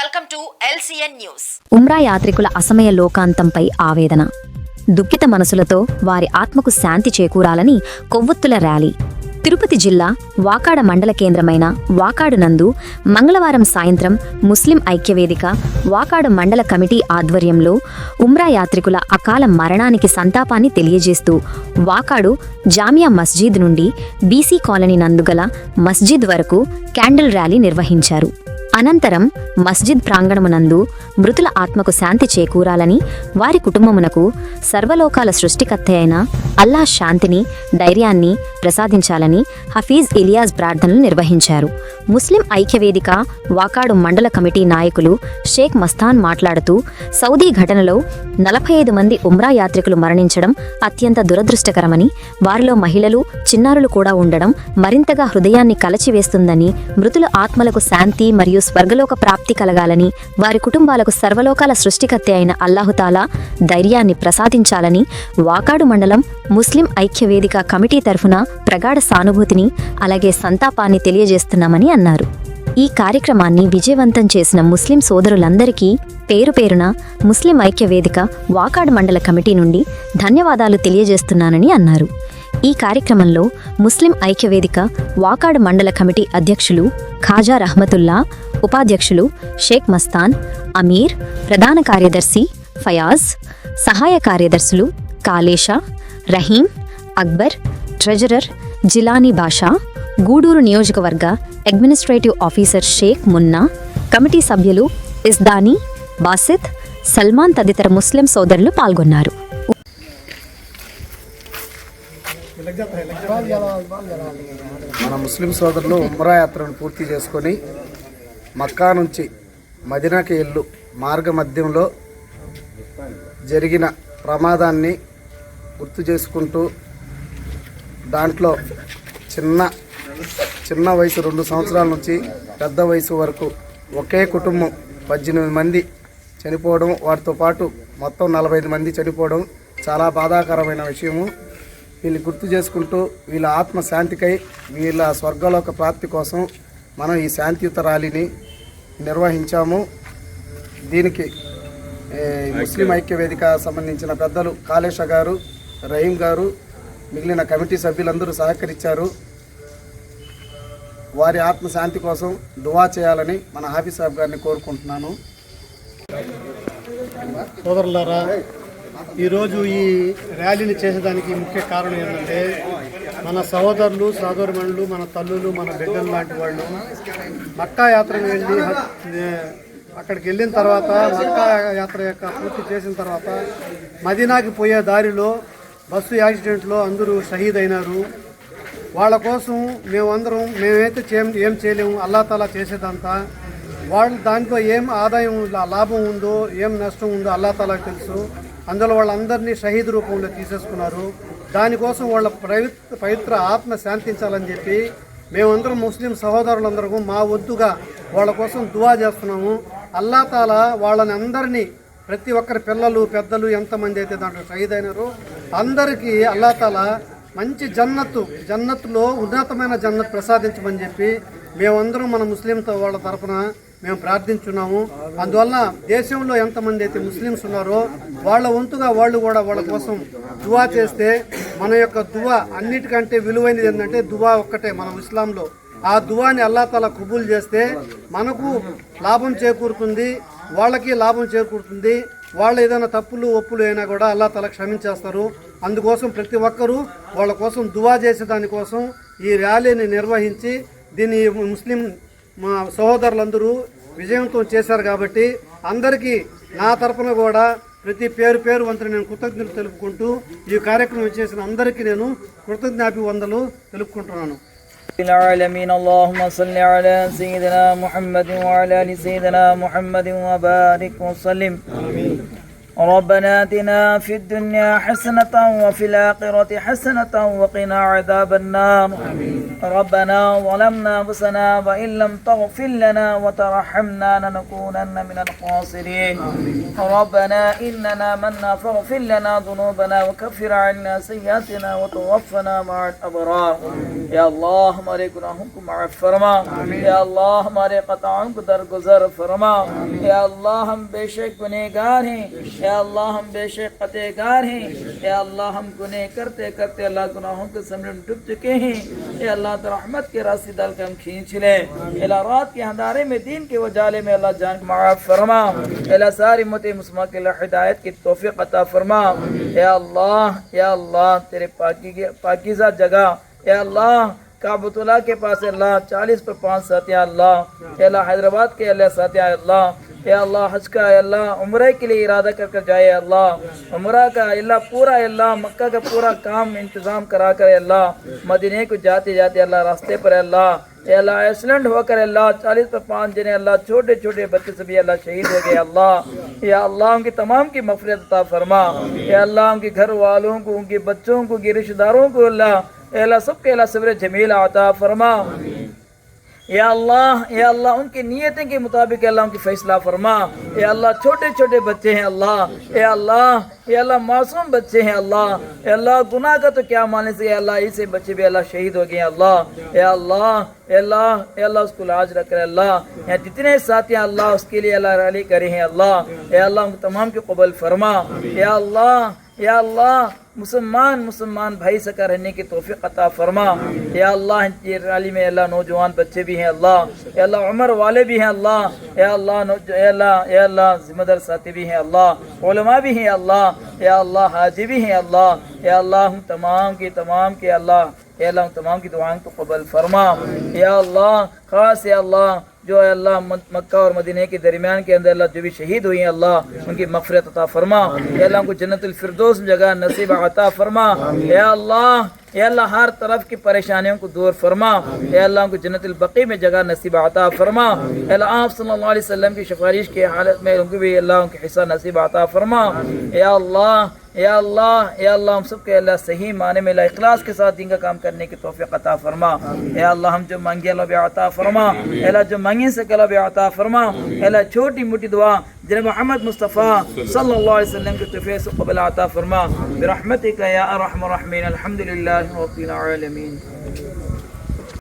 Welcome to LCN news. ఉమ్రా యాత్రికుల అసమయ లోకాంతంపై ఆవేదన. దుఃఖిత మనసులతో వారి ఆత్మకు శాంతి చేకూరాలని కొవ్వొత్తుల ర్యాలీ. తిరుపతి జిల్లా వాకాడ మండల కేంద్రమైన వాకాడు నందు మంగళవారం సాయంత్రం ముస్లిం ఐక్యవేదిక వాకాడు మండల కమిటీ ఆధ్వర్యంలో ఉమ్రా యాత్రికుల అకాల మరణానికి సంతాపాన్ని తెలియజేస్తూ వాకాడు జామియా మస్జిద్ నుండి బీసీ కాలనీ నందుగల మస్జిద్ వరకు క్యాండిల్ ర్యాలీ నిర్వహించారు. అనంతరం మస్జిద్ ప్రాంగణమునందు మృతుల ఆత్మకు శాంతి చేకూరాలని, వారి కుటుంబమునకు సర్వలోకాల సృష్టికర్త అయిన అల్లా శాంతిని, ధైర్యాన్ని ప్రసాదించాలని హఫీజ్ ఇలియాస్ ప్రార్థనలు నిర్వహించారు. ముస్లిం ఐక్యవేదిక వాకాడు మండల కమిటీ నాయకులు షేక్ మస్తాన్ మాట్లాడుతూ, సౌదీ ఘటనలో 45 మంది ఉమ్రా యాత్రికులు మరణించడం అత్యంత దురదృష్టకరమని, వారిలో మహిళలు, చిన్నారులు కూడా ఉండడం మరింతగా హృదయాన్ని కలచివేస్తుందని, మృతుల ఆత్మలకు శాంతి మరియు స్వర్గలోక ప్రాప్తి కలగాలని, వారి కుటుంబాలకు సర్వలోకాల సృష్టికర్త అయిన అల్లాహుతాలా ధైర్యాన్ని ప్రసాదించాలని వాకాడు మండలం ముస్లిం ఐక్యవేదిక కమిటీ తరఫున ప్రగాఢ సానుభూతిని అలాగే సంతాపాన్ని తెలియజేస్తున్నామని అన్నారు. ఈ కార్యక్రమాన్ని విజయవంతం చేసిన ముస్లిం సోదరులందరికీ పేరు పేరున ముస్లిం ఐక్యవేదిక వాకాడు మండల కమిటీ నుండి ధన్యవాదాలు తెలియజేస్తున్నానని అన్నారు. ఈ కార్యక్రమంలో ముస్లిం ఐక్యవేదిక వాకాడు మండల కమిటీ అధ్యక్షులు ఖాజా రహమతుల్లా, ఉపాధ్యక్షులు షేక్ మస్తాన్, అమీర్, ప్రధాన కార్యదర్శి ఫయాజ్, సహాయ కార్యదర్శులు కాలేషా, రహీం, అక్బర్, ట్రెజరర్ జిలానీ బాషా, గూడూరు నియోజకవర్గ administrative officer Sheikh Munna, committee సభ్యులు ఇస్దానీ, బాసిత్, సల్మాన్ తదితర ముస్లిం సోదరులు పాల్గొన్నారు. మన ముస్లిం సోదరులు ఉమ్రా యాత్రను పూర్తి చేసుకొని మక్కా నుంచి మదీనాకి వెళ్ళు మార్గ మధ్యంలో జరిగిన ప్రమాదాన్ని గుర్తు చేసుకుంటూ, దాంట్లో చిన్న వయసు 2 సంవత్సరాల నుంచి పెద్ద వయసు వరకు ఒకే కుటుంబం 18 మంది చనిపోవడం, వాటితో పాటు మొత్తం 45 మంది చనిపోవడం చాలా బాధాకరమైన విషయము. వీళ్ళు గుర్తు చేసుకుంటూ వీళ్ళ ఆత్మ శాంతికై, వీళ్ళ స్వర్గలోక ప్రాప్తి కోసం మనం ఈ శాంతియుత ర్యాలీని నిర్వహించాము. దీనికి ముస్లిం ఐక్యవేదిక సంబంధించిన పెద్దలు కాలేషా గారు, రహీం గారు, మిగిలిన కమిటీ సభ్యులందరూ సహకరించారు. వారి ఆత్మ శాంతి కోసం దువా చేయాలని మన హాఫీజ్ సాబ్ గారిని కోరుకుంటున్నాను. సోదరులారా, ఈరోజు ఈ ర్యాలీని చేసేదానికి ముఖ్య కారణం ఏంటంటే, మన సహోదరులు, సహోదరుమణులు, మన తల్లులు, మన బిడ్డలు లాంటి వాళ్ళు మక్కా యాత్రకు వెళ్ళి అక్కడికి వెళ్ళిన తర్వాత, మక్కా యాత్ర యొక్క పూర్తి చేసిన తర్వాత మదీనాకి పోయే దారిలో బస్సు యాక్సిడెంట్లో అందరూ షహీద్ అయినారు. వాళ్ళ కోసం మేమైతే ఏం చేయలేము, అల్లా తాలా చేసేదంతా. వాళ్ళు దాంట్లో ఏం ఆదాయం, లాభం ఉందో, ఏం నష్టం ఉందో అల్లా తాలాకి తెలుసు. అందులో వాళ్ళందరినీ షహీద్ రూపంలో తీసేసుకున్నారు. దానికోసం వాళ్ళ పవిత్ర ఆత్మ శాంతించాలని చెప్పి మేమందరం ముస్లిం సహోదరులందరూ మా వంతుగా వాళ్ళ కోసం దువా చేస్తున్నాము. అల్లా తాలా వాళ్ళని అందరినీ, ప్రతి ఒక్కరి పిల్లలు, పెద్దలు ఎంతమంది అయితే దాంట్లో షహీద్ అయినారో అందరికీ అల్లా తాలా మంచి జన్నత్తులో ఉన్నతమైన జన్నత్ ప్రసాదించమని చెప్పి మేమందరం మన ముస్లింతో వాళ్ళ తరఫున మేము ప్రార్థించున్నాము. అందువల్ల దేశంలో ఎంతమంది అయితే ముస్లిమ్స్ ఉన్నారో వాళ్ళ వంతుగా వాళ్ళు కూడా వాళ్ళ కోసం దువా చేస్తే, మన యొక్క దువా అన్నిటికంటే విలువైనది ఏంటంటే దువా ఒక్కటే మనం ఇస్లాంలో. ఆ దువాని అల్లా తాలా కబూల్ చేస్తే మనకు లాభం చేకూరుతుంది, వాళ్ళకి లాభం చేకూరుతుంది. వాళ్ళు ఏదైనా తప్పులు ఒప్పులు అయినా కూడా అల్లా తాలా క్షమించేస్తారు. అందుకోసం ప్రతి ఒక్కరూ వాళ్ళ కోసం దువా చేసే దానికోసం ఈ ర్యాలీని నిర్వహించి దీన్ని ముస్లిం మా సహోదరులందరూ విజయవంతం చేశారు. కాబట్టి అందరికీ నా తరఫున కూడా ప్రతి పేరు వంతున నేను కృతజ్ఞతలు తెలుపుకుంటూ ఈ కార్యక్రమం చేసిన అందరికీ నేను కృతజ్ఞాభివందనలు తెలుపుకుంటున్నాను. العالمين اللهم صل على سيدنا محمد وعلى ال سيدنا محمد وبارك وسلم. ربنا آتنا في الدنيا حسنة وفي الآخرة حسنة وقنا عذاب النار ربنا ظلمنا أنفسنا وإن لم تغفر لنا وترحمنا لنكونن من الخاسرين ربنا إننا منا فاغفر لنا ذنوبنا وكفر عنا سيئاتنا وتوفنا مع الأبرار یا اللہ ہمارے گناہوں کو معاف فرما یا اللہ ہمارے خطاؤں کو درگزر فرما یا اللہ ہم بے شک گنہگار ہیں یا اللہ ہم بے شک خطاگار ہیں یا اللہ ہم گناہ کرتے کرتے اللہ گناہوں کے سمندر میں ڈوب چکے ہیں یا اللہ تو رحمت کے راستے ڈال کے ہم کھینچ لیں اللہ رات کے اندھارے میں دین کے وجالے میں اللہ جان کو معاف فرما اللہ ساری امت مسلمہ کے لیے ہدایت کی توفیق عطا فرما یا اللہ تیرے پاکیزہ جگہ یا اللہ کعبۃ اللہ کے پاس اللہ 40 پر 5 ساتھ یا اللہ حیدرآباد کے اللہ ساتھ یا اللہ حج کا اللہ عمرہ کے لیے ارادہ کر کر جائے اللہ عمرہ کا اللہ پورا اللہ مکہ کا پورا کام انتظام کرا کر اللہ مدینے کو جاتے جاتے اللہ راستے پر اللہ ایکسیڈنٹ ہو کر اللہ 40 پر 5 جنہیں اللہ چھوٹے چھوٹے بچے سے بھی اللہ شہید ہو گئے اللہ یا اللہ ان کی تمام کی مغفرت عطا فرما یا اللہ ان کے گھر والوں کو ان کے بچوں کو ان کے رشتہ داروں کو اللہ سب کے اللہ صبر جمیل عطا فرما یا اللہ ان کی نیتیں کے مطابق اللہ ان کی فیصلہ فرما یا اللہ چھوٹے چھوٹے بچے ہیں اللہ یا اللہ معصوم بچے ہیں اللہ یا اللہ گناہ کا تو کیا ماننے سے یا اللہ اسے بچے بھی اللہ شہید ہو گئے اللہ یا اللہ اس کو لاج رکھ رہے اللہ یا جتنے ساتھی ہیں اللہ اس کے لیے اللہ رالی کرے ہیں اللہ یا اللہ ان تمام کی قبول فرما یا اللہ مسلمان بھائی سکا رہنے کی توفیق عطا فرما یا اللہ یہ ریلی میں اللہ نوجوان بچے بھی ہیں اللہ یا اللہ عمر والے بھی ہیں اللہ یا اللہ ذمہ دار ساتھی بھی ہیں اللہ علماء بھی ہیں اللہ یا اللہ حاجی بھی ہیں اللہ یا اللہ ہم تمام کی اللہ یا اللہ تمام کی دعائیں کو قبول فرما یا اللہ خاص یا اللہ جو اللہ مکہ اور مدینہ کے درمیان کے اندر اللہ جو بھی شہید ہوئی ہیں اللہ ان کی مغفرت عطا فرما یا اللہ ان کو جنت الفردوس جگہ نصیب عطا فرما یا اللہ ہر طرف کی پریشانیوں کو دور فرما یا اللہ ان کو جنت البقیع میں جگہ نصیب عطا فرما یا اللہ آپ صلی اللہ علیہ وسلم کی سفارش کی حالت میں ان کو بھی اللہ ان کے حصہ نصیب عطا فرما یا اللہ ہم سب کے اللہ صحیح معنی میں اخلاص کے ساتھ دین کا کام کرنے کی توفیق عطا فرما یا اللہ ہم جو مانگے اللہ بھی عطا فرما یا اللہ جو مانگے سے اللہ بھی عطا فرما یا اللہ چھوٹی موٹی دعا جناب محمد مصطفیٰ صلی اللہ علیہ وسلم کی توفیق سے قبل عطا فرما برحمتک یا ارحم الراحمین الحمدللہ رب العالمین